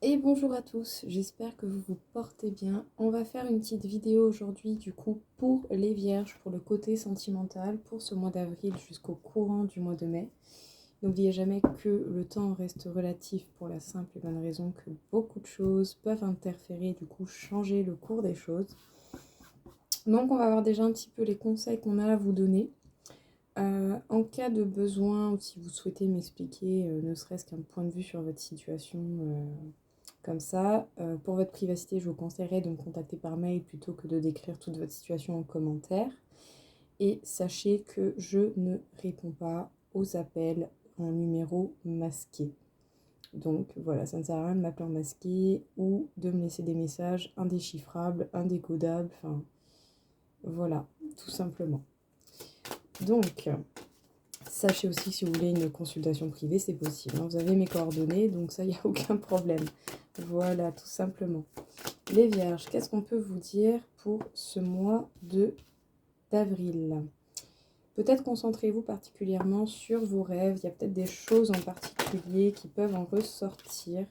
Et bonjour à tous, j'espère que vous vous portez bien. On va faire une petite vidéo aujourd'hui du coup pour les vierges, pour le côté sentimental, pour ce mois d'avril jusqu'au courant du mois de mai. N'oubliez jamais que le temps reste relatif pour la simple et bonne raison que beaucoup de choses peuvent interférer, du coup changer le cours des choses. Donc on va voir déjà un petit peu les conseils qu'on a à vous donner. En cas de besoin, ou si vous souhaitez m'expliquer ne serait-ce qu'un point de vue sur votre situation comme ça, pour votre privacité, je vous conseillerais de me contacter par mail plutôt que de décrire toute votre situation en commentaire. Et sachez que je ne réponds pas aux appels en numéro masqué. Donc voilà, ça ne sert à rien de m'appeler en masqué ou de me laisser des messages indéchiffrables, indécodables, enfin voilà, tout simplement. Donc, sachez aussi que si vous voulez une consultation privée, c'est possible. Vous avez mes coordonnées, donc ça, il n'y a aucun problème. Voilà, tout simplement. Les vierges, qu'est-ce qu'on peut vous dire pour ce mois d'avril? Peut-être concentrez-vous particulièrement sur vos rêves. Il y a peut-être des choses en particulier qui peuvent en ressortir.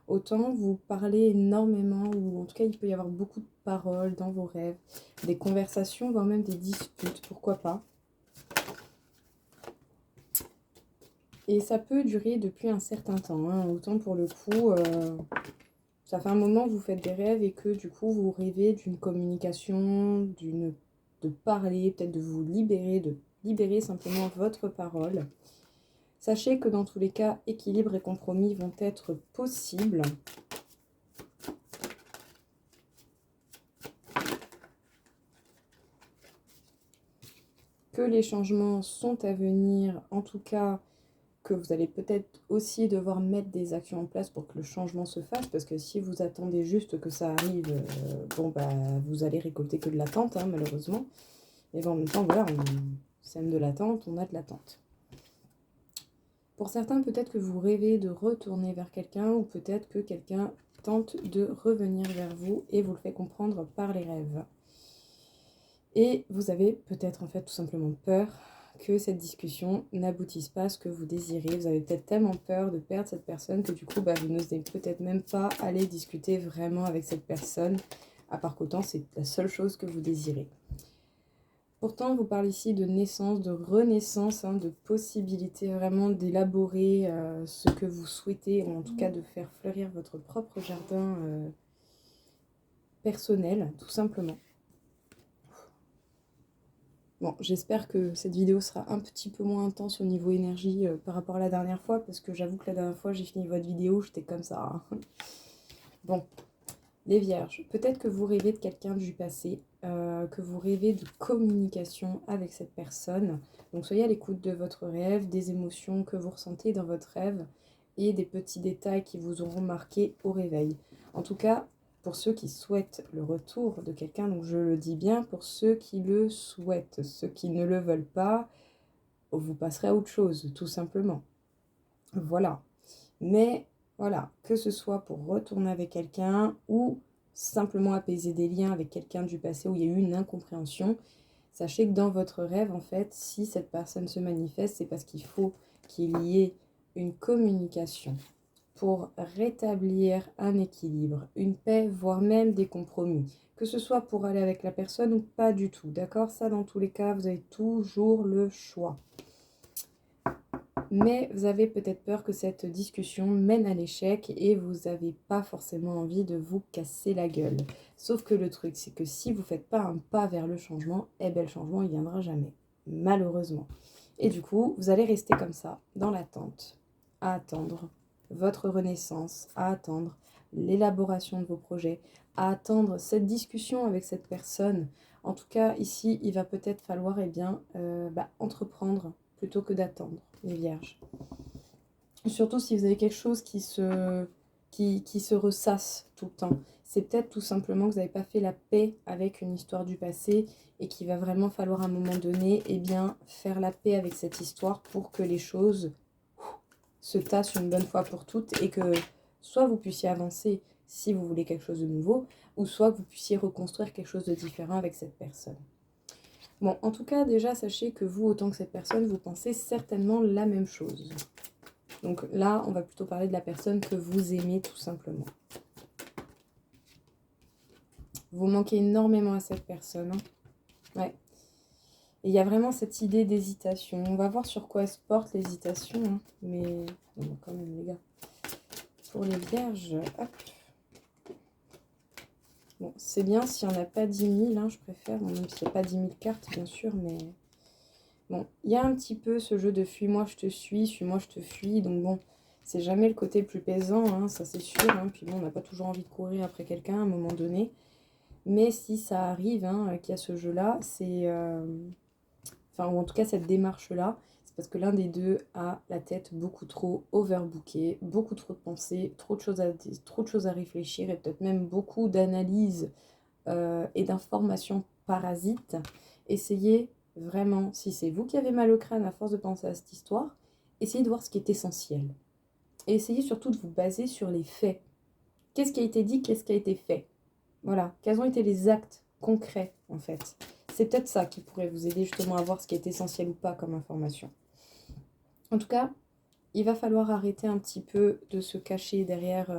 Autant vous parlez énormément, ou en tout cas il peut y avoir beaucoup de paroles dans vos rêves, des conversations, voire même des disputes, pourquoi pas. Et ça peut durer depuis un certain temps, hein. Autant pour le coup, ça fait un moment que vous faites des rêves et que du coup vous rêvez d'une communication, de parler, peut-être de vous libérer, de libérer simplement votre parole. Sachez que dans tous les cas, équilibre et compromis vont être possibles. Que les changements sont à venir, en tout cas que vous allez peut-être aussi devoir mettre des actions en place pour que le changement se fasse, parce que si vous attendez juste que ça arrive, vous allez récolter que de l'attente, hein, malheureusement. Et en même temps, voilà, on sème de l'attente, on a de l'attente. Pour certains, peut-être que vous rêvez de retourner vers quelqu'un, ou peut-être que quelqu'un tente de revenir vers vous et vous le fait comprendre par les rêves. Et vous avez peut-être en fait tout simplement peur que cette discussion n'aboutisse pas à ce que vous désirez. Vous avez peut-être tellement peur de perdre cette personne que du coup, vous n'osez peut-être même pas aller discuter vraiment avec cette personne, à part qu'autant c'est la seule chose que vous désirez. Pourtant, on vous parle ici de naissance, de renaissance, hein, de possibilité vraiment d'élaborer ce que vous souhaitez, ou en tout cas de faire fleurir votre propre jardin personnel, tout simplement. Bon, j'espère que cette vidéo sera un petit peu moins intense au niveau énergie par rapport à la dernière fois, parce que j'avoue que la dernière fois, j'ai fini votre vidéo, j'étais comme ça, hein. Bon, les vierges, peut-être que vous rêvez de quelqu'un du passé, que vous rêvez de communication avec cette personne. Donc soyez à l'écoute de votre rêve, des émotions que vous ressentez dans votre rêve et des petits détails qui vous auront marqué au réveil. En tout cas, pour ceux qui souhaitent le retour de quelqu'un, donc je le dis bien, pour ceux qui le souhaitent, ceux qui ne le veulent pas, vous passerez à autre chose, tout simplement. Voilà. Mais voilà, que ce soit pour retourner avec quelqu'un ou simplement apaiser des liens avec quelqu'un du passé où il y a eu une incompréhension, sachez que dans votre rêve, en fait, si cette personne se manifeste, c'est parce qu'il faut qu'il y ait une communication pour rétablir un équilibre, une paix, voire même des compromis. Que ce soit pour aller avec la personne ou pas du tout, d'accord? Ça, dans tous les cas, vous avez toujours le choix. Mais vous avez peut-être peur que cette discussion mène à l'échec et vous n'avez pas forcément envie de vous casser la gueule. Sauf que le truc, c'est que si vous ne faites pas un pas vers le changement, eh bien le changement, il ne viendra jamais. Malheureusement. Et du coup, vous allez rester comme ça, dans l'attente, à attendre votre renaissance, à attendre l'élaboration de vos projets, à attendre cette discussion avec cette personne. En tout cas, ici, il va peut-être falloir entreprendre plutôt que d'attendre, les vierges. Surtout si vous avez quelque chose qui se ressasse tout le temps. C'est peut-être tout simplement que vous n'avez pas fait la paix avec une histoire du passé et qu'il va vraiment falloir à un moment donné faire la paix avec cette histoire pour que les choses se tassent une bonne fois pour toutes et que soit vous puissiez avancer si vous voulez quelque chose de nouveau ou soit que vous puissiez reconstruire quelque chose de différent avec cette personne. Bon, en tout cas, déjà, sachez que vous, autant que cette personne, vous pensez certainement la même chose. Donc là, on va plutôt parler de la personne que vous aimez tout simplement. Vous manquez énormément à cette personne. Hein. Ouais. Et il y a vraiment cette idée d'hésitation. On va voir sur quoi elle se porte l'hésitation. Hein. Mais bon, quand même, les gars. Pour les vierges, hop. Bon, c'est bien s'il n'y en a pas 10 000, hein, je préfère. Bon, même s'il n'y a pas 10 000 cartes, bien sûr, mais... Bon, il y a un petit peu ce jeu de fuis-moi, je te suis-moi, je te fuis. Donc bon, c'est jamais le côté le plus plaisant, hein, ça c'est sûr. Hein. Puis bon, on n'a pas toujours envie de courir après quelqu'un à un moment donné. Mais si ça arrive, hein, qu'il y a ce jeu-là, c'est... Enfin, ou en tout cas cette démarche-là, c'est parce que l'un des deux a la tête beaucoup trop overbookée, beaucoup trop de pensées, trop de choses à réfléchir et peut-être même beaucoup d'analyses et d'informations parasites. Essayez vraiment, si c'est vous qui avez mal au crâne à force de penser à cette histoire, essayez de voir ce qui est essentiel. Et essayez surtout de vous baser sur les faits. Qu'est-ce qui a été dit, qu'est-ce qui a été fait? Voilà, quels ont été les actes concrets en fait. C'est peut-être ça qui pourrait vous aider justement à voir ce qui est essentiel ou pas comme information. En tout cas, il va falloir arrêter un petit peu de se cacher derrière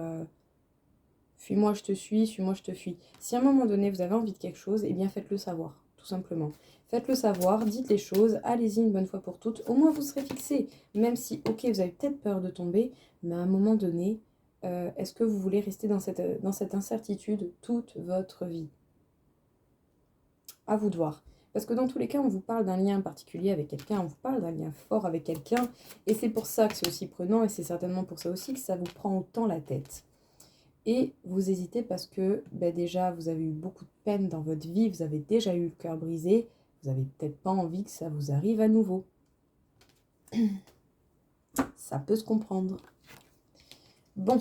fuis-moi, je te suis-moi, je te fuis. Si à un moment donné vous avez envie de quelque chose, eh bien faites-le savoir, tout simplement. Faites-le savoir, dites les choses, allez-y une bonne fois pour toutes. Au moins vous serez fixé, même si, ok, vous avez peut-être peur de tomber, mais à un moment donné, est-ce que vous voulez rester dans cette incertitude toute votre vie? À vous de voir. Parce que dans tous les cas, on vous parle d'un lien particulier avec quelqu'un, on vous parle d'un lien fort avec quelqu'un, et c'est pour ça que c'est aussi prenant, et c'est certainement pour ça aussi que ça vous prend autant la tête. Et vous hésitez parce que déjà, vous avez eu beaucoup de peine dans votre vie, vous avez déjà eu le cœur brisé, vous n'avez peut-être pas envie que ça vous arrive à nouveau. Ça peut se comprendre. Bon.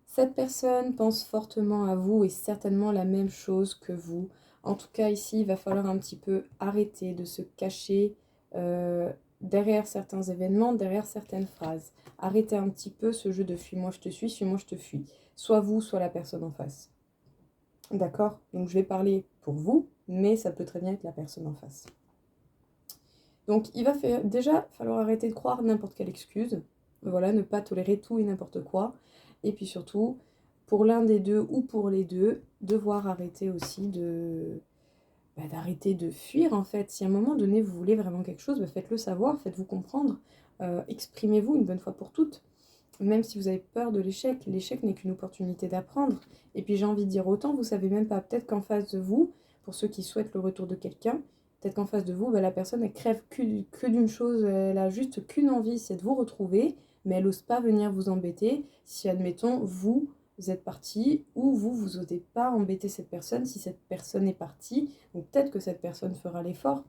Cette personne pense fortement à vous et certainement la même chose que vous. En tout cas, ici, il va falloir un petit peu arrêter de se cacher derrière certains événements, derrière certaines phrases. Arrêtez un petit peu ce jeu de fuis-moi, je te suis-moi, je te fuis. Soit vous, soit la personne en face. D'accord? Donc, je vais parler pour vous, mais ça peut très bien être la personne en face. Donc, il va déjà falloir arrêter de croire n'importe quelle excuse. Voilà, ne pas tolérer tout et n'importe quoi. Et puis surtout, pour l'un des deux ou pour les deux, devoir arrêter aussi d'arrêter de fuir en fait. Si à un moment donné vous voulez vraiment quelque chose, faites-le savoir, faites-vous comprendre, exprimez-vous une bonne fois pour toutes. Même si vous avez peur de l'échec n'est qu'une opportunité d'apprendre. Et puis j'ai envie de dire autant, vous savez même pas, peut-être qu'en face de vous, pour ceux qui souhaitent le retour de quelqu'un, peut-être qu'en face de vous, la personne elle crève que d'une chose, elle a juste qu'une envie, c'est de vous retrouver, mais elle n'ose pas venir vous embêter si admettons vous êtes parti ou vous n'osez pas embêter cette personne si cette personne est partie. Donc peut-être que cette personne fera l'effort.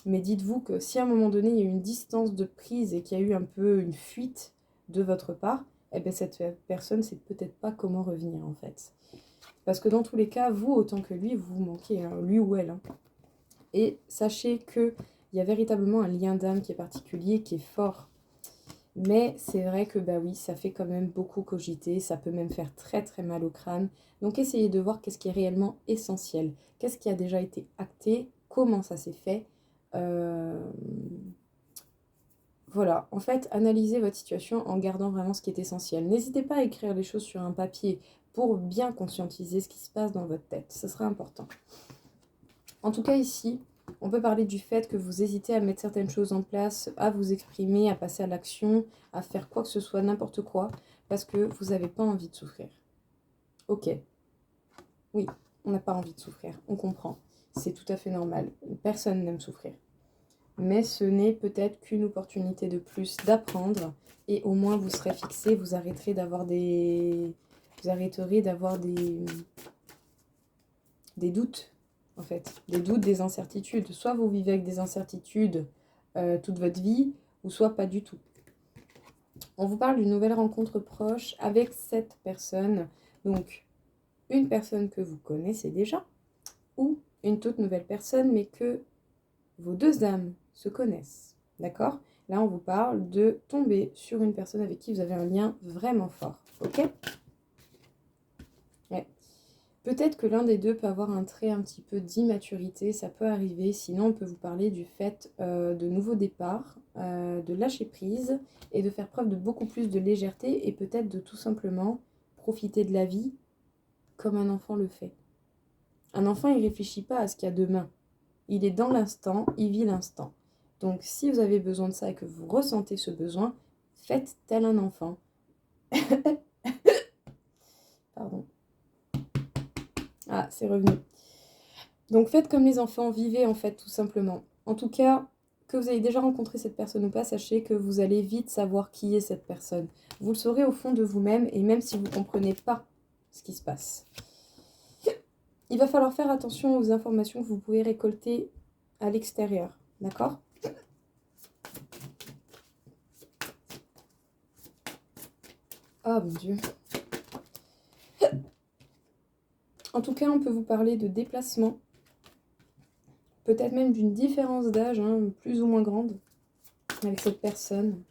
Mais dites-vous que si à un moment donné il y a eu une distance de prise et qu'il y a eu un peu une fuite de votre part, eh bien cette personne sait peut-être pas comment revenir en fait. Parce que dans tous les cas, vous autant que lui, vous manquez, hein, lui ou elle. Hein. Et sachez qu'il y a véritablement un lien d'âme qui est particulier, qui est fort. Mais c'est vrai que oui, ça fait quand même beaucoup cogiter, ça peut même faire très très mal au crâne. Donc essayez de voir qu'est-ce qui est réellement essentiel, qu'est-ce qui a déjà été acté, comment ça s'est fait. Voilà, en fait, analysez votre situation en gardant vraiment ce qui est essentiel. N'hésitez pas à écrire les choses sur un papier pour bien conscientiser ce qui se passe dans votre tête, ce sera important. En tout cas ici, on peut parler du fait que vous hésitez à mettre certaines choses en place, à vous exprimer, à passer à l'action, à faire quoi que ce soit, n'importe quoi, parce que vous n'avez pas envie de souffrir. Ok, oui, on n'a pas envie de souffrir, on comprend, c'est tout à fait normal, personne n'aime souffrir. Mais ce n'est peut-être qu'une opportunité de plus d'apprendre, et au moins vous serez fixé, vous arrêterez d'avoir des doutes. En fait, des doutes, des incertitudes. Soit vous vivez avec des incertitudes toute votre vie, ou soit pas du tout. On vous parle d'une nouvelle rencontre proche avec cette personne. Donc, une personne que vous connaissez déjà, ou une toute nouvelle personne, mais que vos deux âmes se connaissent. D'accord? Là, on vous parle de tomber sur une personne avec qui vous avez un lien vraiment fort. Ok? Ouais. Peut-être que l'un des deux peut avoir un trait un petit peu d'immaturité, ça peut arriver. Sinon, on peut vous parler du fait de nouveaux départs, de lâcher prise et de faire preuve de beaucoup plus de légèreté et peut-être de tout simplement profiter de la vie comme un enfant le fait. Un enfant, il ne réfléchit pas à ce qu'il y a demain. Il est dans l'instant, il vit l'instant. Donc, si vous avez besoin de ça et que vous ressentez ce besoin, faites tel un enfant. Pardon. Ah, c'est revenu. Donc, faites comme les enfants, vivez en fait, tout simplement. En tout cas, que vous ayez déjà rencontré cette personne ou pas, sachez que vous allez vite savoir qui est cette personne. Vous le saurez au fond de vous-même et même si vous ne comprenez pas ce qui se passe. Il va falloir faire attention aux informations que vous pouvez récolter à l'extérieur, d'accord ? Ah mon Dieu. En tout cas, on peut vous parler de déplacement, peut-être même d'une différence d'âge, hein, plus ou moins grande, avec cette personne.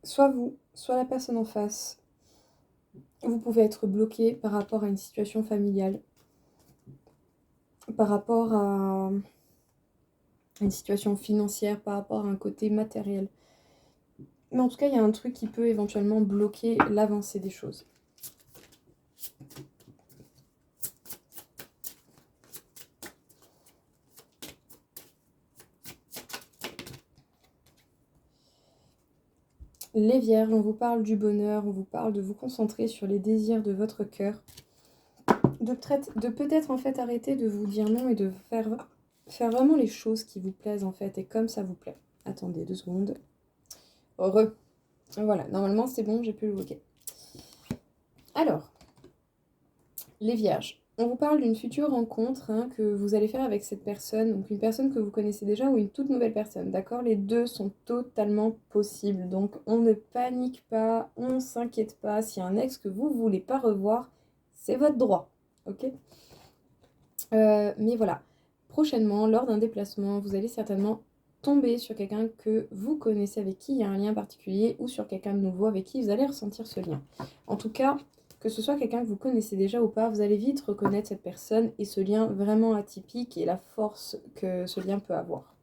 Soit vous, soit la personne en face. Vous pouvez être bloqué par rapport à une situation familiale, par rapport à une situation financière, par rapport à un côté matériel. Mais en tout cas, il y a un truc qui peut éventuellement bloquer l'avancée des choses. Les Vierges, on vous parle du bonheur, on vous parle de vous concentrer sur les désirs de votre cœur, de peut-être en fait arrêter de vous dire non et de faire vraiment les choses qui vous plaisent en fait et comme ça vous plaît. Attendez 2 secondes. Heureux. Voilà, normalement c'est bon, j'ai pu le bloquer. Alors, les Vierges, on vous parle d'une future rencontre que vous allez faire avec cette personne, donc une personne que vous connaissez déjà ou une toute nouvelle personne, d'accord? Les deux sont totalement possibles, donc on ne panique pas, on ne s'inquiète pas. S'il y a un ex que vous ne voulez pas revoir, c'est votre droit, ok? Mais voilà, prochainement, lors d'un déplacement, vous allez certainement tomber sur quelqu'un que vous connaissez, avec qui il y a un lien particulier, ou sur quelqu'un de nouveau avec qui vous allez ressentir ce lien. En tout cas, que ce soit quelqu'un que vous connaissez déjà ou pas, vous allez vite reconnaître cette personne et ce lien vraiment atypique et la force que ce lien peut avoir.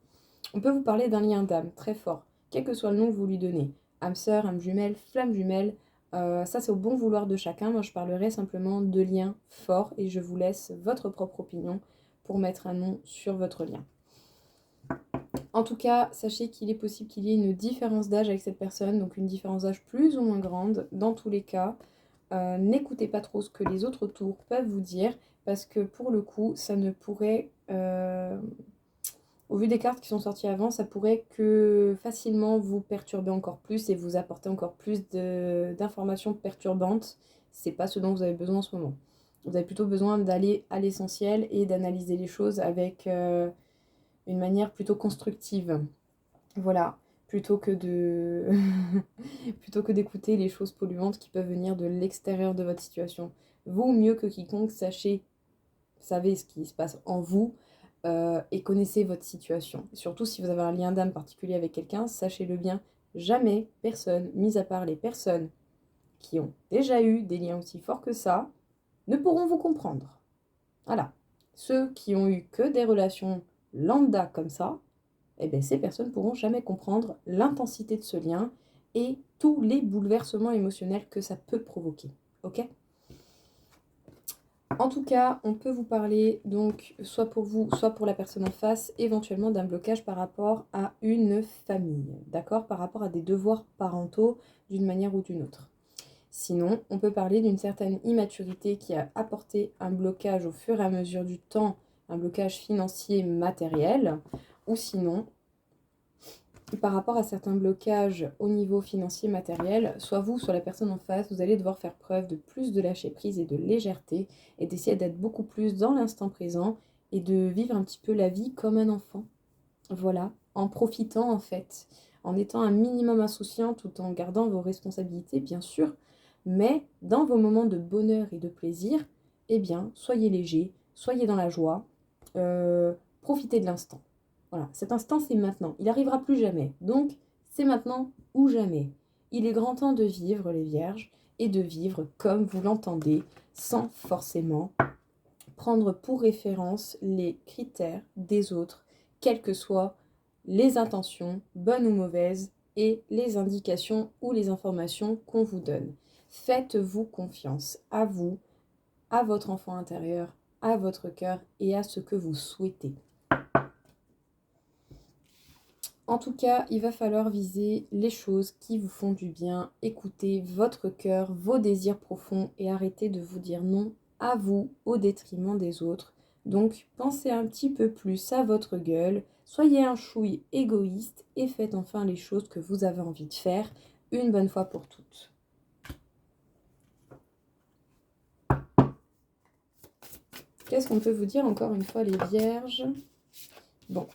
On peut vous parler d'un lien d'âme très fort, quel que soit le nom que vous lui donnez. Âme sœur, âme jumelle, flamme jumelle, ça c'est au bon vouloir de chacun. Moi je parlerai simplement de liens forts et je vous laisse votre propre opinion pour mettre un nom sur votre lien. En tout cas, sachez qu'il est possible qu'il y ait une différence d'âge avec cette personne, donc une différence d'âge plus ou moins grande. Dans tous les cas, n'écoutez pas trop ce que les autres autour peuvent vous dire, parce que pour le coup, ça ne pourrait, au vu des cartes qui sont sorties avant, ça pourrait que facilement vous perturber encore plus et vous apporter encore plus d'informations perturbantes. C'est pas ce dont vous avez besoin en ce moment. Vous avez plutôt besoin d'aller à l'essentiel et d'analyser les choses avec une manière plutôt constructive. Voilà, plutôt que de plutôt que d'écouter les choses polluantes qui peuvent venir de l'extérieur de votre situation. Vous, mieux que quiconque, savez ce qui se passe en vous et connaissez votre situation. Et surtout, si vous avez un lien d'âme particulier avec quelqu'un, sachez-le bien, jamais personne, mis à part les personnes qui ont déjà eu des liens aussi forts que ça, ne pourront vous comprendre. Voilà. Ceux qui ont eu que des relations lambda comme ça, eh bien, ces personnes ne pourront jamais comprendre l'intensité de ce lien et tous les bouleversements émotionnels que ça peut provoquer. Ok ? En tout cas, on peut vous parler, donc, soit pour vous, soit pour la personne en face, éventuellement d'un blocage par rapport à une famille, d'accord ? Par rapport à des devoirs parentaux d'une manière ou d'une autre. Sinon, on peut parler d'une certaine immaturité qui a apporté un blocage au fur et à mesure du temps, un blocage financier matériel, ou sinon, par rapport à certains blocages au niveau financier matériel, soit vous, soit la personne en face, vous allez devoir faire preuve de plus de lâcher prise et de légèreté et d'essayer d'être beaucoup plus dans l'instant présent et de vivre un petit peu la vie comme un enfant. Voilà, en profitant en fait, en étant un minimum insouciant tout en gardant vos responsabilités bien sûr, mais dans vos moments de bonheur et de plaisir, eh bien, soyez léger, soyez dans la joie, profitez de l'instant. Voilà, cet instant c'est maintenant, il n'arrivera plus jamais, donc c'est maintenant ou jamais. Il est grand temps de vivre les vierges et de vivre comme vous l'entendez, sans forcément prendre pour référence les critères des autres, quelles que soient les intentions, bonnes ou mauvaises, et les indications ou les informations qu'on vous donne. Faites-vous confiance à vous, à votre enfant intérieur, à votre cœur et à ce que vous souhaitez. En tout cas, il va falloir viser les choses qui vous font du bien, écouter votre cœur, vos désirs profonds et arrêter de vous dire non à vous au détriment des autres. Donc, pensez un petit peu plus à votre gueule, soyez un chouille égoïste et faites enfin les choses que vous avez envie de faire une bonne fois pour toutes. Qu'est-ce qu'on peut vous dire encore une fois les vierges? Bon,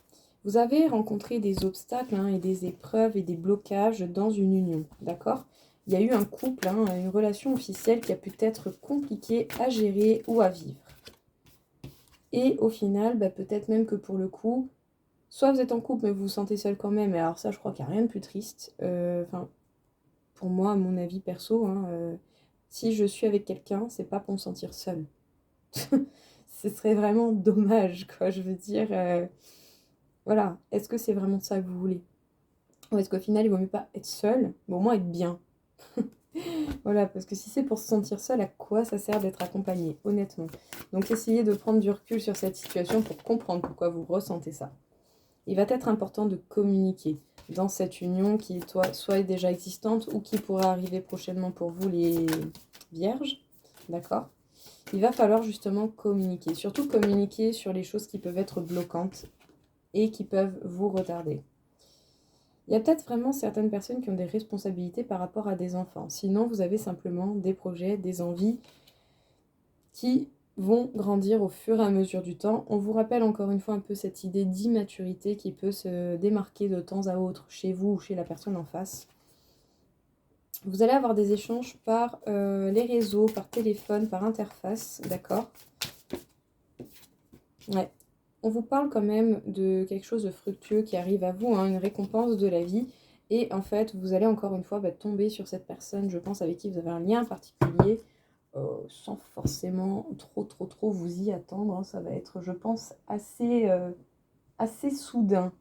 vous avez rencontré des obstacles et des épreuves et des blocages dans une union, d'accord? Il y a eu un couple, une relation officielle qui a pu être compliquée à gérer ou à vivre. Et au final, peut-être même que pour le coup, soit vous êtes en couple mais vous vous sentez seul quand même, et alors ça je crois qu'il n'y a rien de plus triste. Pour moi, à mon avis perso, si je suis avec quelqu'un, c'est pas pour me sentir seule. Ce serait vraiment dommage, quoi, je veux dire... Voilà, est-ce que c'est vraiment ça que vous voulez? Ou est-ce qu'au final, il vaut mieux pas être seul, mais au moins être bien? Voilà, parce que si c'est pour se sentir seul, à quoi ça sert d'être accompagné, honnêtement? Donc essayez de prendre du recul sur cette situation pour comprendre pourquoi vous ressentez ça. Il va être important de communiquer dans cette union qui soit est déjà existante ou qui pourra arriver prochainement pour vous les vierges, d'accord? Il va falloir justement communiquer, surtout communiquer sur les choses qui peuvent être bloquantes et qui peuvent vous retarder. Il y a peut-être vraiment certaines personnes qui ont des responsabilités par rapport à des enfants. Sinon, vous avez simplement des projets, des envies qui vont grandir au fur et à mesure du temps. On vous rappelle encore une fois un peu cette idée d'immaturité qui peut se démarquer de temps à autre chez vous ou chez la personne en face. Vous allez avoir des échanges par les réseaux, par téléphone, par interface, d'accord? Ouais. On vous parle quand même de quelque chose de fructueux qui arrive à vous, une récompense de la vie. Et en fait, vous allez encore une fois tomber sur cette personne, je pense, avec qui vous avez un lien particulier, sans forcément trop vous y attendre. Ça va être, je pense, assez soudain.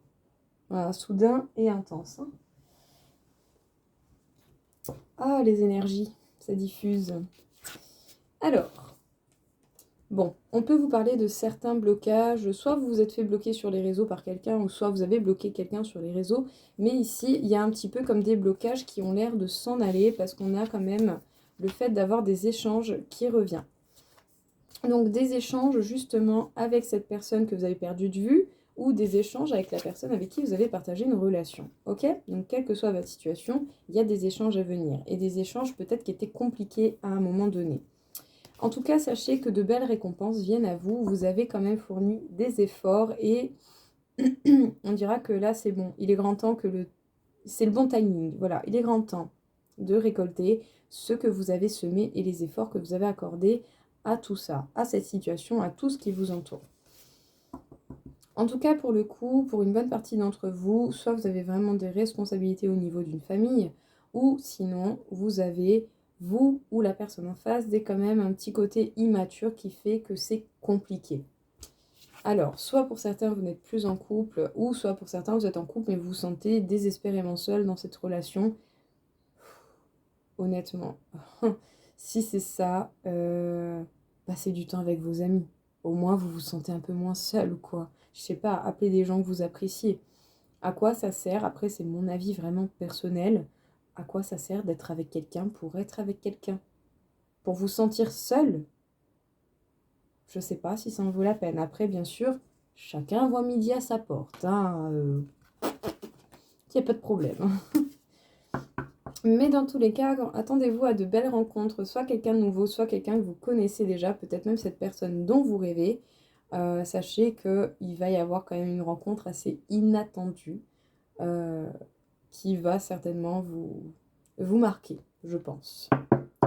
Voilà, soudain et intense. Ah, les énergies, ça diffuse. Alors... Bon, on peut vous parler de certains blocages, soit vous vous êtes fait bloquer sur les réseaux par quelqu'un, ou soit vous avez bloqué quelqu'un sur les réseaux, mais ici, il y a un petit peu comme des blocages qui ont l'air de s'en aller, parce qu'on a quand même le fait d'avoir des échanges qui revient. Donc des échanges justement avec cette personne que vous avez perdue de vue, ou des échanges avec la personne avec qui vous avez partagé une relation, ok? Donc quelle que soit votre situation, il y a des échanges à venir, et des échanges peut-être qui étaient compliqués à un moment donné. En tout cas, sachez que de belles récompenses viennent à vous. Vous avez quand même fourni des efforts et on dira que là, c'est bon. Il est grand temps c'est le bon timing. Voilà, il est grand temps de récolter ce que vous avez semé et les efforts que vous avez accordés à tout ça, à cette situation, à tout ce qui vous entoure. En tout cas, pour le coup, pour une bonne partie d'entre vous, soit vous avez vraiment des responsabilités au niveau d'une famille, ou sinon, vous avez... vous ou la personne en face, dès quand même un petit côté immature qui fait que c'est compliqué. Alors, soit pour certains, vous n'êtes plus en couple, ou soit pour certains, vous êtes en couple, mais vous vous sentez désespérément seul dans cette relation. Honnêtement, si c'est ça, passez du temps avec vos amis. Au moins, vous vous sentez un peu moins seul, quoi. Je sais pas, appelez des gens que vous appréciez. À quoi ça sert? Après, c'est mon avis vraiment personnel. À quoi ça sert d'être avec quelqu'un pour être avec quelqu'un? Pour vous sentir seul? Je sais pas si ça en vaut la peine. Après, bien sûr, chacun voit midi à sa porte. Il n'y a pas de problème. Mais dans tous les cas, attendez-vous à de belles rencontres. Soit quelqu'un de nouveau, soit quelqu'un que vous connaissez déjà. Peut-être même cette personne dont vous rêvez. Sachez qu'il va y avoir quand même une rencontre assez inattendue. Qui va certainement vous marquer, je pense.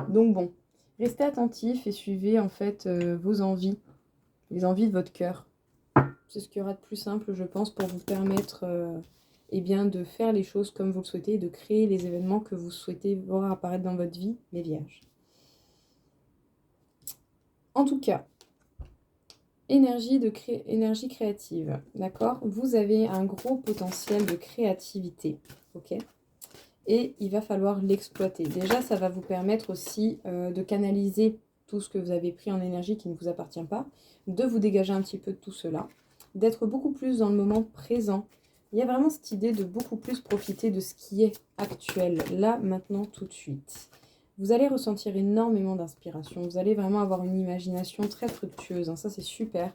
Donc bon, restez attentifs et suivez en fait vos envies, les envies de votre cœur. C'est ce qu'il y aura de plus simple, je pense, pour vous permettre eh bien, de faire les choses comme vous le souhaitez, de créer les événements que vous souhaitez voir apparaître dans votre vie, les vierges. En tout cas, énergie créative, d'accord? Vous avez un gros potentiel de créativité, ok? Et il va falloir l'exploiter. Déjà, ça va vous permettre aussi de canaliser tout ce que vous avez pris en énergie qui ne vous appartient pas, de vous dégager un petit peu de tout cela, d'être beaucoup plus dans le moment présent. Il y a vraiment cette idée de beaucoup plus profiter de ce qui est actuel, là, maintenant, tout de suite. Vous allez ressentir énormément d'inspiration, vous allez vraiment avoir une imagination très fructueuse, hein, ça c'est super.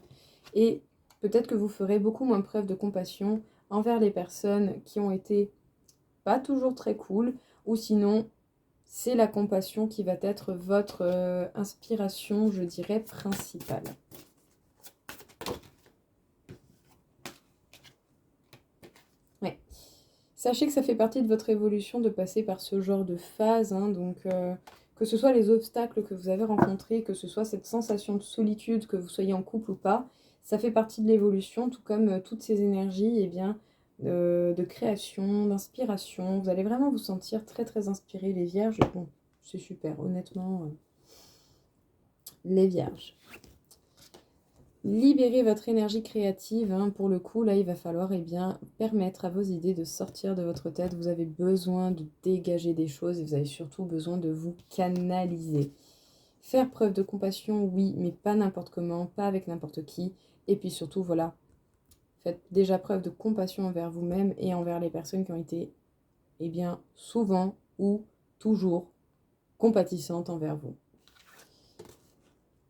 Et peut-être que vous ferez beaucoup moins preuve de compassion envers les personnes qui ont été pas toujours très cool, ou sinon c'est la compassion qui va être votre inspiration, je dirais, principale. Ouais. Sachez que ça fait partie de votre évolution de passer par ce genre de phase, hein, donc que ce soit les obstacles que vous avez rencontrés, que ce soit cette sensation de solitude, que vous soyez en couple ou pas, ça fait partie de l'évolution, tout comme toutes ces énergies, eh bien, de création, d'inspiration. Vous allez vraiment vous sentir très très inspiré, les vierges. Bon, c'est super, honnêtement, les vierges. Libérez votre énergie créative, hein. Pour le coup, là, il va falloir bien, permettre à vos idées de sortir de votre tête. Vous avez besoin de dégager des choses et vous avez surtout besoin de vous canaliser. Faire preuve de compassion, oui, mais pas n'importe comment, pas avec n'importe qui. Et puis surtout, voilà, faites déjà preuve de compassion envers vous-même et envers les personnes qui ont été, bien, souvent ou toujours compatissantes envers vous.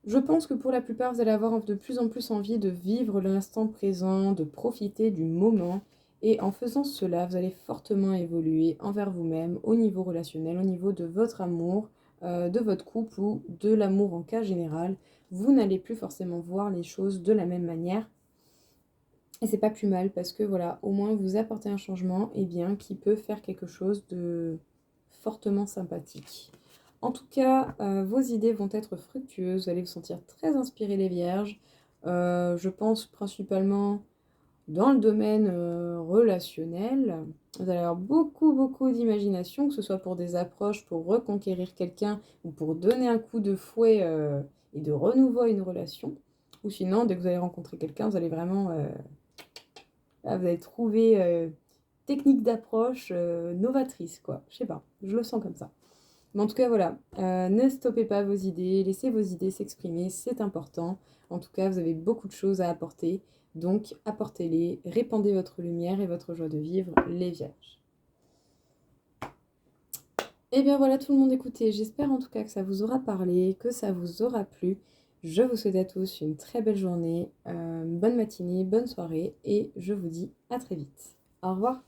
Je pense que pour la plupart, vous allez avoir de plus en plus envie de vivre l'instant présent, de profiter du moment. Et en faisant cela, vous allez fortement évoluer envers vous-même, au niveau relationnel, au niveau de votre amour, de votre couple ou de l'amour en cas général. Vous n'allez plus forcément voir les choses de la même manière. Et c'est pas plus mal parce que voilà, au moins vous apportez un changement qui peut faire quelque chose de fortement sympathique. En tout cas, vos idées vont être fructueuses, vous allez vous sentir très inspiré les vierges. Je pense principalement dans le domaine relationnel. Vous allez avoir beaucoup d'imagination, que ce soit pour des approches, pour reconquérir quelqu'un ou pour donner un coup de fouet et de renouveau à une relation. Ou sinon, dès que vous allez rencontrer quelqu'un, vous allez vraiment... vous allez trouver technique d'approche novatrice, quoi. Je sais pas, je le sens comme ça. Mais en tout cas, voilà, ne stoppez pas vos idées, laissez vos idées s'exprimer, c'est important. En tout cas, vous avez beaucoup de choses à apporter, donc apportez-les, répandez votre lumière et votre joie de vivre, les vierges. Et bien voilà tout le monde, écoutez, j'espère en tout cas que ça vous aura parlé, que ça vous aura plu. Je vous souhaite à tous une très belle journée, bonne matinée, bonne soirée et je vous dis à très vite. Au revoir.